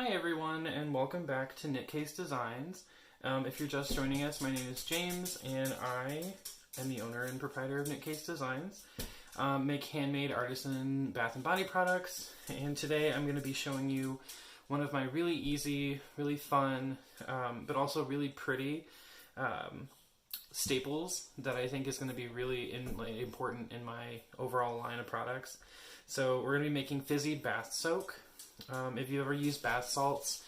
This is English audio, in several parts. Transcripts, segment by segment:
Hi everyone, and welcome back to Knitcase Designs. If you're just joining us, my name is James, and I am the owner and proprietor of Knitcase Designs. Make handmade artisan bath and body products, and today I'm going to be showing you one of my really easy, really fun, but also really pretty staples that I think is going to be really important in my overall line of products. So we're going to be making Fizzy bath soak. If you ever use bath salts,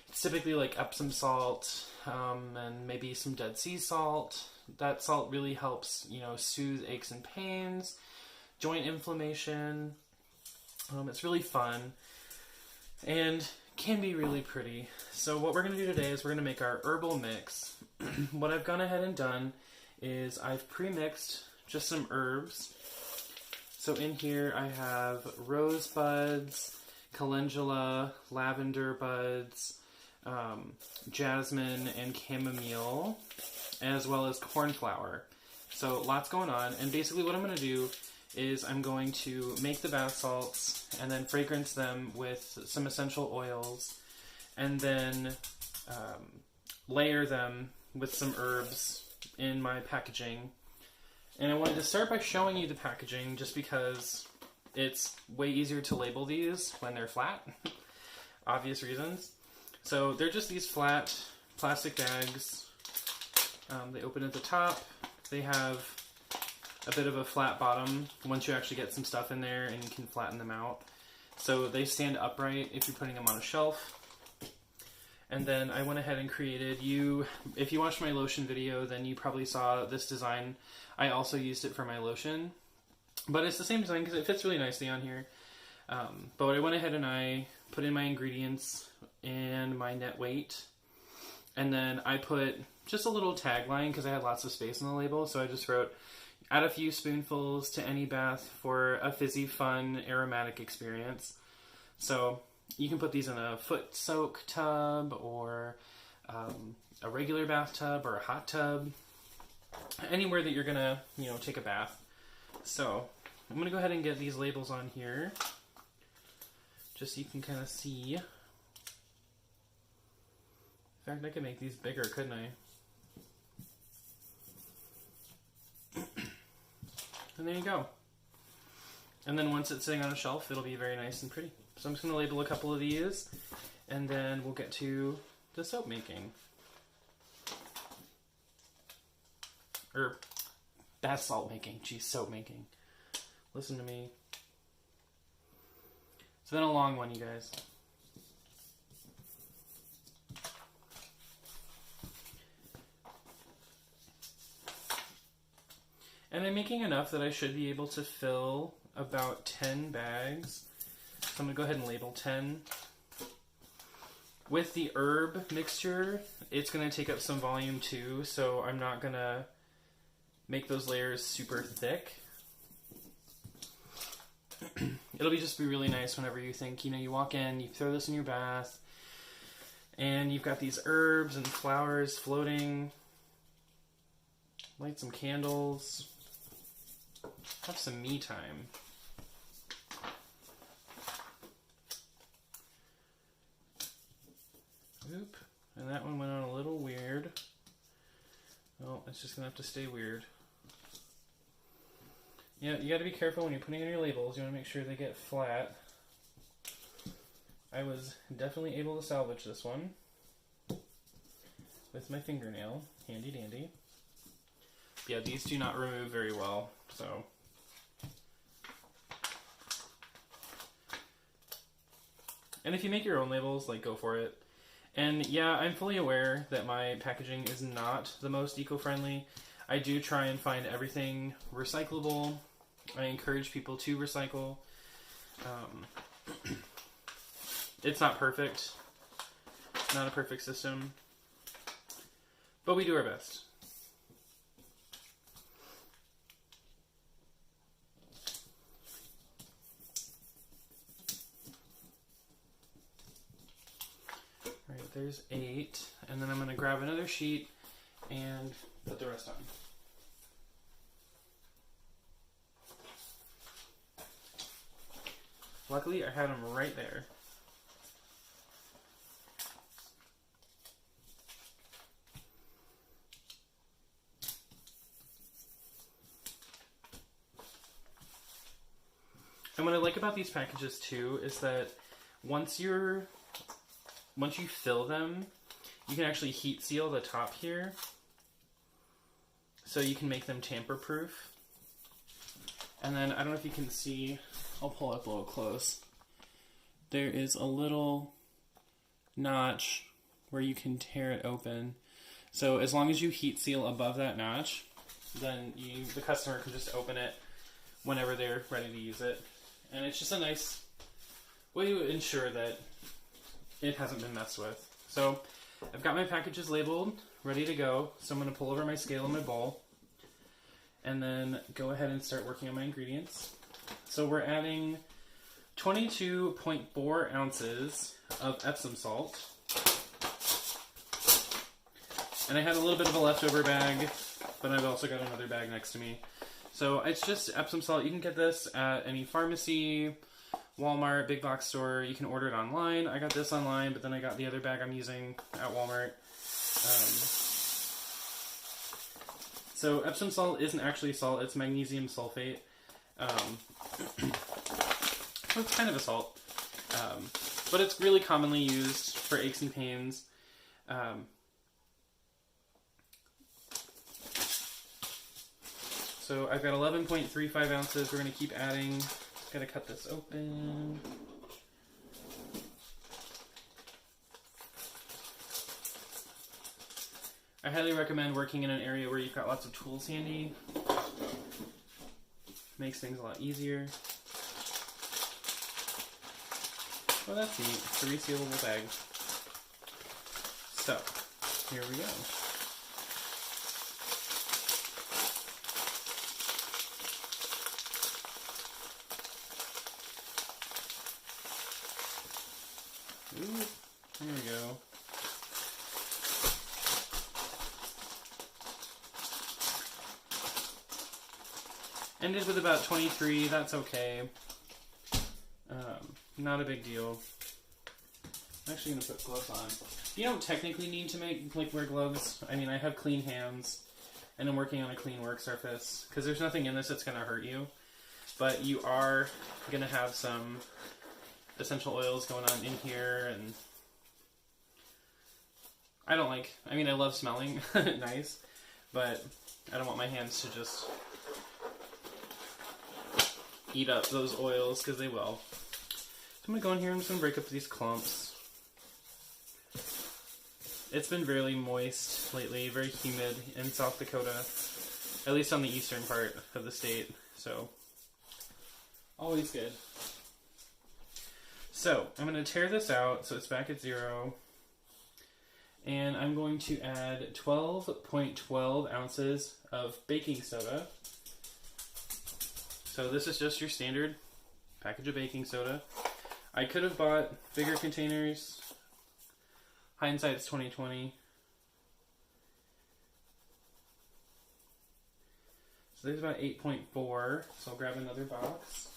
it's typically like Epsom salt and maybe some Dead Sea salt. That salt really helps, soothe aches and pains, joint inflammation. It's really fun and can be really pretty. So what we're going to do today is we're going to make our herbal mix. What I've gone ahead and done is I've pre-mixed just some herbs. So in here I have rose buds, calendula, lavender buds, jasmine, and chamomile, as well as cornflower. So lots going on, and basically what I'm going to do is I'm going to make the bath salts and then fragrance them with some essential oils, and then layer them with some herbs in my packaging. And I wanted to start by showing you the packaging just because it's way easier to label these when they're flat. Obvious reasons. So they're just these flat plastic bags. They open at the top. They have a bit of a flat bottom once you actually get some stuff in there, and you can flatten them out. So they stand upright if you're putting them on a shelf. And then I went ahead and created, if you watched my lotion video, then you probably saw this design. I also used it for my lotion. But it's the same design because it fits really nicely on here. But I went ahead and I put in my ingredients and my net weight. And then I put just a little tagline because I had lots of space on the label. So I just wrote, add a few spoonfuls to any bath for a fizzy, fun, aromatic experience. So you can put these in a foot soak tub or a regular bathtub or a hot tub. Anywhere that you're going to, take a bath. So I'm going to go ahead and get these labels on here just so you can kind of see. In fact, I could make these bigger, couldn't I? And there you go. And then once it's sitting on a shelf, it'll be very nice and pretty. So I'm just going to label a couple of these, and then we'll get to the soap making. Or bath salt making. Geez, soap making. Listen to me. It's been a long one, you guys. And I'm making enough that I should be able to fill about 10 bags. So I'm going to go ahead and label 10. With the herb mixture, it's going to take up some volume too, so I'm not going to make those layers super thick. It'll just be really nice whenever you think, you walk in, you throw this in your bath, and you've got these herbs and flowers floating. Light some candles. Have some me time. Oop. And that one went on a little weird. Well, it's just going to have to stay weird. Yeah, you got to be careful when you're putting in your labels. You want to make sure they get flat. I was definitely able to salvage this one with my fingernail. Handy dandy. Yeah, these do not remove very well, so. And if you make your own labels, go for it. And yeah, I'm fully aware that my packaging is not the most eco-friendly. I do try and find everything recyclable. I encourage people to recycle. It's not perfect. Not a perfect system. But we do our best. Alright, there's 8. And then I'm going to grab another sheet and put the rest on. Luckily, I had them right there. And what I like about these packages too is that once you fill them, you can actually heat seal the top here, so you can make them tamper proof. And then I don't know if you can see, I'll pull up a little close. There is a little notch where you can tear it open. So as long as you heat seal above that notch, then the customer can just open it whenever they're ready to use it. And it's just a nice way to ensure that it hasn't been messed with. So I've got my packages labeled, ready to go. So I'm going to pull over my scale in my bowl and then go ahead and start working on my ingredients. So we're adding 22.4 ounces of Epsom salt. And I had a little bit of a leftover bag, but I've also got another bag next to me. So it's just Epsom salt. You can get this at any pharmacy, Walmart, big box store. You can order it online. I got this online, but then I got the other bag I'm using at Walmart. So Epsom salt isn't actually salt, it's magnesium sulfate. So it's kind of a salt. But it's really commonly used for aches and pains. So I've got 11.35 ounces. We're going to keep adding. Got to cut this open. I highly recommend working in an area where you've got lots of tools handy. Makes things a lot easier. Well, that's neat. It's a resealable bag. So, here we go. Ooh, there we go. Ended with about 23, that's okay. Not a big deal. I'm actually going to put gloves on. You don't technically need to wear gloves. I mean, I have clean hands, and I'm working on a clean work surface, because there's nothing in this that's going to hurt you. But you are going to have some essential oils going on in here, and I love smelling nice, but I don't want my hands to just eat up those oils, because they will. So I'm going to go in here, I'm just going to break up these clumps. It's been very moist lately, very humid in South Dakota, at least on the eastern part of the state, so always good. So I'm going to tear this out so it's back at 0, and I'm going to add 12.12 ounces of baking soda. So this is just your standard package of baking soda. I could have bought bigger containers. Hindsight's 2020. So there's about 8.4. So I'll grab another box.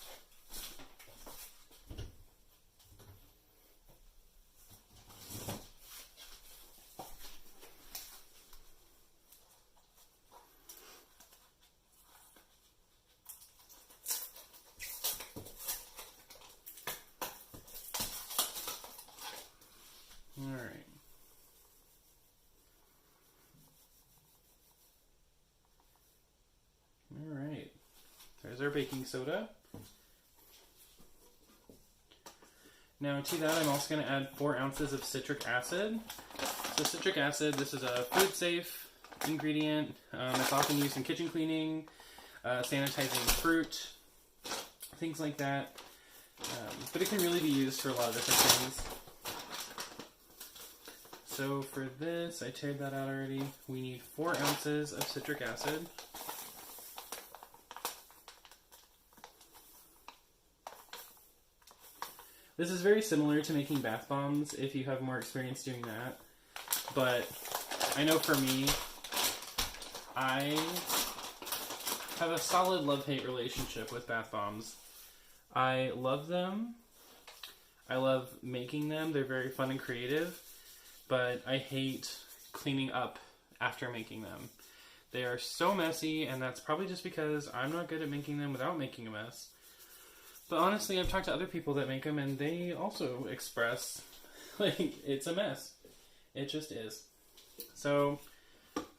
Alright, there's our baking soda. Now to that I'm also going to add 4 ounces of citric acid. So citric acid, this is a food safe ingredient. It's often used in kitchen cleaning, sanitizing fruit, things like that. But it can really be used for a lot of different things. So for this, I teared that out already. We need 4 ounces of citric acid. This is very similar to making bath bombs if you have more experience doing that. But I know for me, I have a solid love-hate relationship with bath bombs. I love them. I love making them. They're very fun and creative. But I hate cleaning up after making them. They are so messy, and that's probably just because I'm not good at making them without making a mess. But honestly, I've talked to other people that make them, and they also express, like, it's a mess. It just is. So,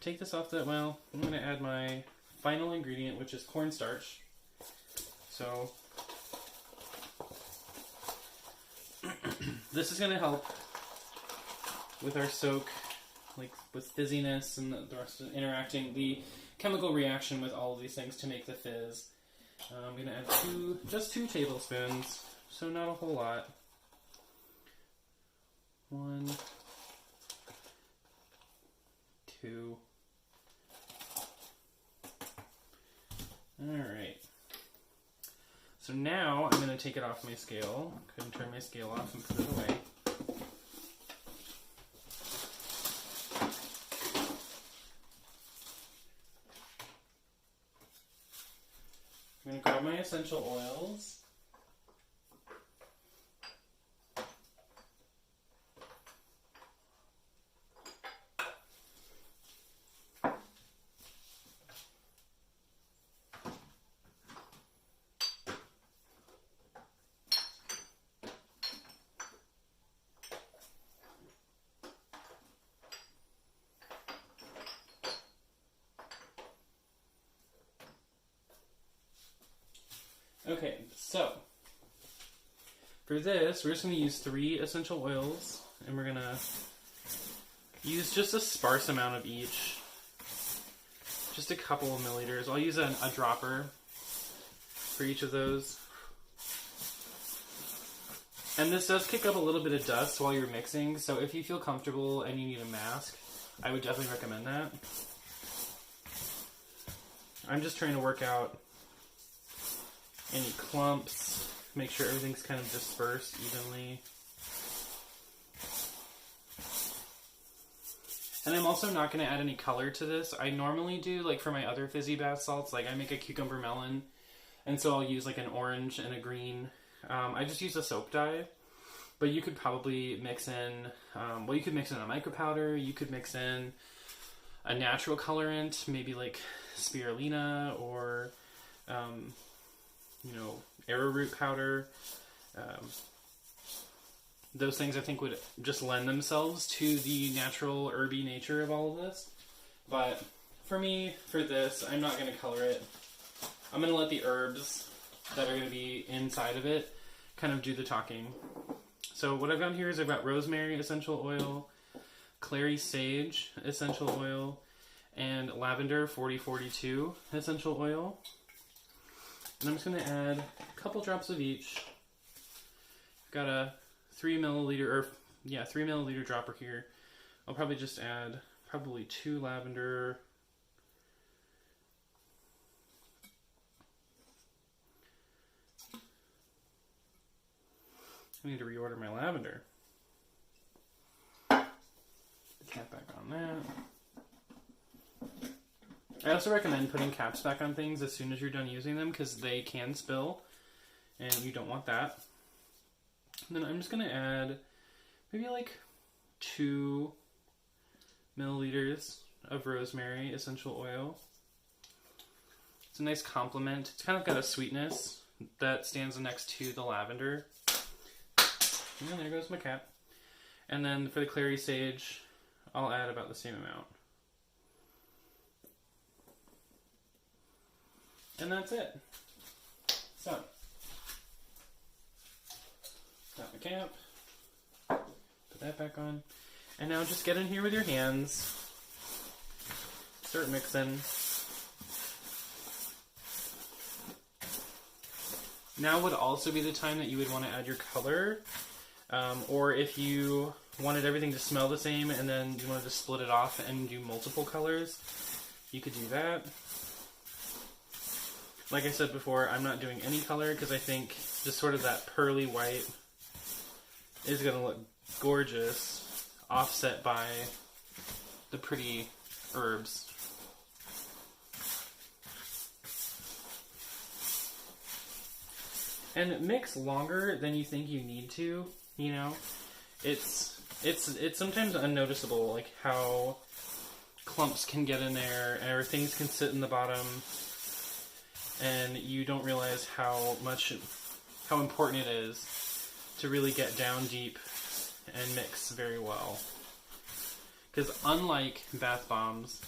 take this off the, well, I'm going to add my final ingredient, which is cornstarch. So, this is going to help with our soak, like with fizziness and the rest of interacting, the chemical reaction with all of these things to make the fizz. I'm going to add just 2 tablespoons, so not a whole lot. 1, 2. Alright. So now I'm going to take it off my scale. Go ahead and turn my scale off and put it away. I'm going to grab my essential oils. Okay, so for this, we're just going to use 3 essential oils, and we're going to use just a sparse amount of each, just a couple of milliliters. I'll use a dropper for each of those. And this does kick up a little bit of dust while you're mixing, so if you feel comfortable and you need a mask, I would definitely recommend that. I'm just trying to work out any clumps, make sure everything's kind of dispersed evenly. And I'm also not going to add any color to this. I normally do, like for my other fizzy bath salts, like I make a cucumber melon, and so I'll use like an orange and a green. I just use a soap dye, but you could probably mix in, well, you could mix in a micro powder, you could mix in a natural colorant, maybe like spirulina or arrowroot powder. Those things I think would just lend themselves to the natural herby nature of all of this. But for me, for this, I'm not going to color it. I'm going to let the herbs that are going to be inside of it kind of do the talking. So what I've got here is I've got rosemary essential oil, clary sage essential oil, and lavender 4042 essential oil. And I'm just going to add a couple drops of each. I've got a 3 milliliter dropper here. I'll probably just add 2 lavender. I need to reorder my lavender. Put the cap back on that. I also recommend putting caps back on things as soon as you're done using them because they can spill and you don't want that. And then I'm just going to add maybe like 2 milliliters of rosemary essential oil. It's a nice complement. It's kind of got a sweetness that stands next to the lavender. And there goes my cap. And then for the clary sage, I'll add about the same amount. And that's it. So, got my cap. Put that back on. And now just get in here with your hands. Start mixing. Now would also be the time that you would want to add your color. Or if you wanted everything to smell the same and then you wanted to split it off and do multiple colors, you could do that. Like I said before, I'm not doing any color because I think just sort of that pearly white is going to look gorgeous, offset by the pretty herbs. And mix longer than you think you need to, you know. It's sometimes unnoticeable, like how clumps can get in there or things can sit in the bottom and you don't realize how much how important it is to really get down deep and mix very well. Because unlike bath bombs,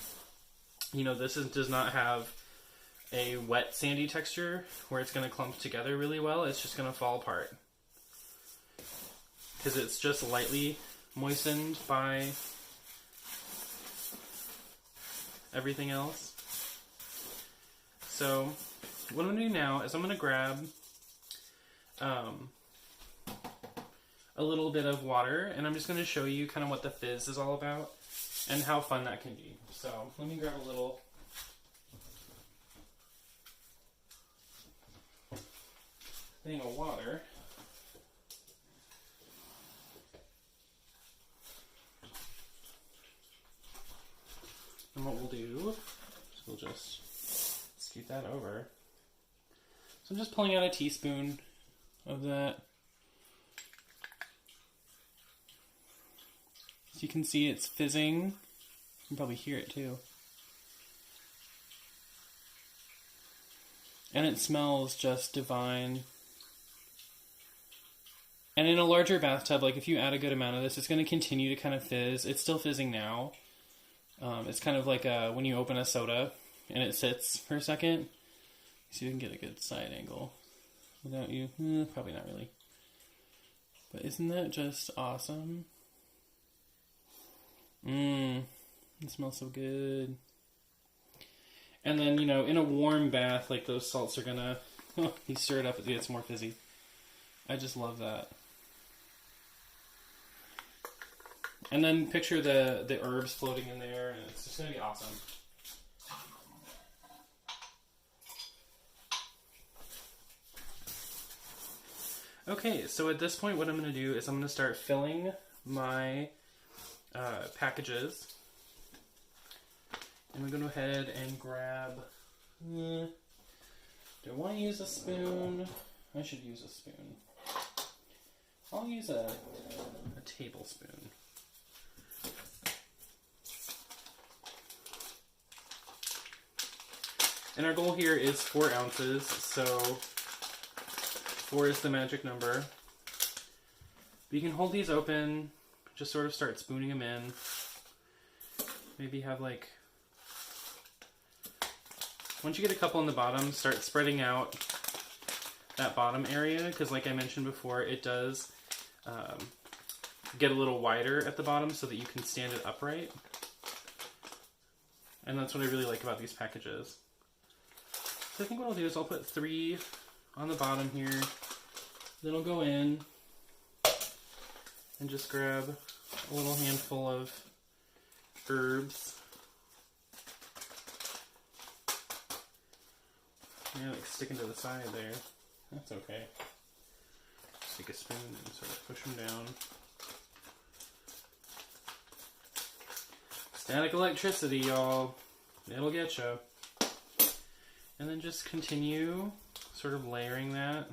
you know, does not have a wet sandy texture where it's going to clump together really well. It's just going to fall apart. Because it's just lightly moistened by everything else. So what I'm going to do now is I'm going to grab a little bit of water, and I'm just going to show you kind of what the fizz is all about and how fun that can be. So let me grab a little thing of water. And what we'll do is we'll just scoot that over. So I'm just pulling out a teaspoon of that. So you can see it's fizzing. You can probably hear it too. And it smells just divine. And in a larger bathtub, like if you add a good amount of this, it's going to continue to kind of fizz. It's still fizzing now. It's kind of like when you open a soda and it sits for a second. See if we can get a good side angle without you. Probably not really. But isn't that just awesome? It smells so good. And then, you know, in a warm bath, like those salts are gonna, you stir it up, it gets more fizzy. I just love that. And then picture the herbs floating in there, and it's just gonna be awesome. Okay, so at this point what I'm gonna do is I'm gonna start filling my packages. I'm going to go ahead and grab, do I want to use a spoon? I should use a spoon. I'll use a tablespoon. And our goal here is 4 ounces, so 4 is the magic number. But you can hold these open, just sort of start spooning them in. Maybe have like, once you get a couple on the bottom, start spreading out that bottom area, because like I mentioned before, it does get a little wider at the bottom so that you can stand it upright. And that's what I really like about these packages. So I think what I'll do is I'll put 3 on the bottom here, then I'll go in and just grab a little handful of herbs. Yeah, like sticking to the side there. That's okay. Just take a spoon and sort of push them down. Static electricity, y'all. It'll get you. And then just continue sort of layering that.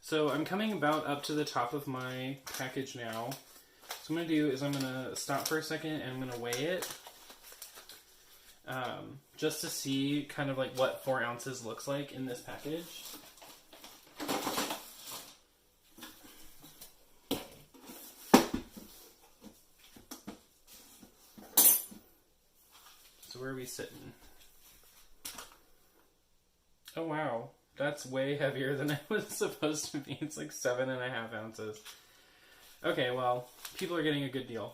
So I'm coming about up to the top of my package now. So what I'm going to do is I'm going to stop for a second and I'm going to weigh it. Just to see kind of like what 4 ounces looks like in this package. So where are we sitting? Oh wow. That's way heavier than it was supposed to be. It's like 7.5 ounces. Okay, well, people are getting a good deal.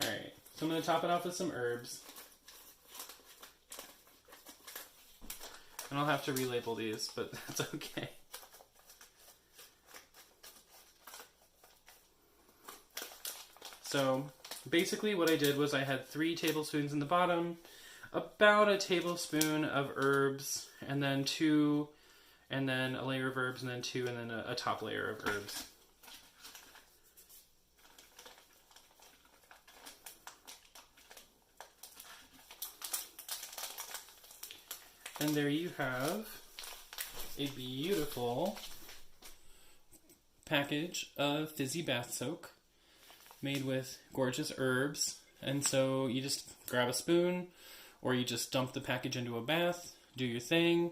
Alright, so I'm going to top it off with some herbs. And I'll have to relabel these, but that's okay. So, basically what I did was I had 3 tablespoons in the bottom, about a tablespoon of herbs, and then 2, and then a layer of herbs, and then 2, and then a top layer of herbs. And there you have a beautiful package of fizzy bath soak made with gorgeous herbs. And so you just grab a spoon, or you just dump the package into a bath, do your thing.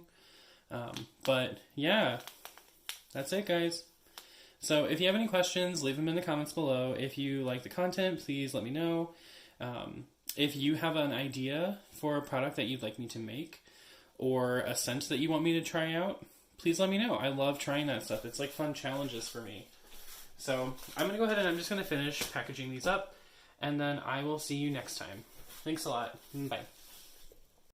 But yeah, that's it, guys. So if you have any questions, leave them in the comments below. If you like the content, please let me know. If you have an idea for a product that you'd like me to make, or a scent that you want me to try out, please let me know. I love trying that stuff. It's like fun challenges for me. So I'm going to go ahead and I'm just going to finish packaging these up, and then I will see you next time. Thanks a lot. Bye.